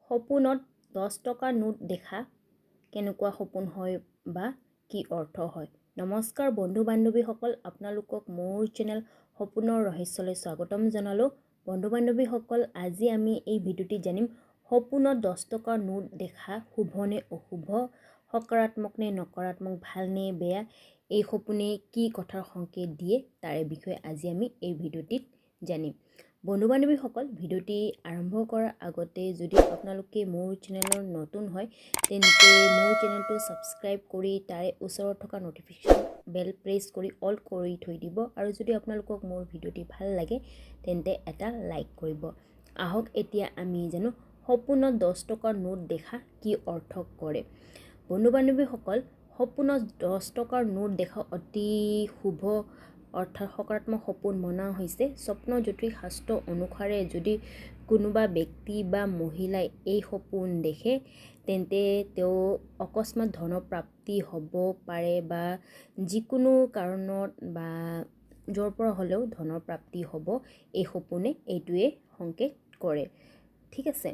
সপোনত 10 টকাৰ নোট দেখা কেনেকুৱা সপোন হয় বা কি অৰ্থ হয়। নমস্কাৰ বন্ধু বান্ধৱীসকল, আপোনালোকক মোৰ চেনেল সপোনৰ ৰহস্যলৈ স্বাগতম জনালোঁ। বন্ধু বান্ধৱীসকল, আজি আমি এই ভিডিঅ'টি জানিম সপোনত 10 টকাৰ নোট দেখা শুভ নে অশুভ, সকাৰাত্মক নে নকাৰাত্মক, ভাল নে বেয়া, এই সপোনে কি কথাৰ সংকেত দিয়ে তাৰে বিষয়ে আজি আমি এই ভিডিঅ'টিত জানিম। বন্ধু বান্ধৱীসকল, ভিডিঅ'টি আৰম্ভ কৰাৰ আগতে যদি আপোনালোকে মোৰ চেনেলৰ নতুন হয় তেন্তে মোৰ চেনেলটো ছাবস্ক্ৰাইব কৰি তাৰে ওচৰত থকা নটিফিকেশ্যন বেল প্ৰেছ কৰি অল কৰি থৈ দিব, আৰু যদি আপোনালোকক মোৰ ভিডিঅ'টি ভাল লাগে তেন্তে এটা লাইক কৰিব। আহক এতিয়া আমি জানো সপোনত 10 টকাৰ নোট দেখা কি অৰ্থ কৰে। বন্ধু বান্ধৱীসকল, সপোনত 10 টকাৰ নোট দেখা অতি শুভ অৰ্থাৎ সকাৰাত্মক সপোন মনা হৈছে। স্বপ্ন জ্যোতিষ শাস্ত্ৰ অনুসাৰে যদি কোনোবা ব্যক্তি বা মহিলাই এই সপোন দেখে তেন্তে তেওঁ অকস্মাত ধনৰ প্ৰাপ্তি হ'ব পাৰে বা যিকোনো কাৰণত বা য'ৰ পৰা হ'লেও ধনৰ প্ৰাপ্তি হ'ব এই সপোনে এইটোৱে সংকেত কৰে। ঠিক আছে,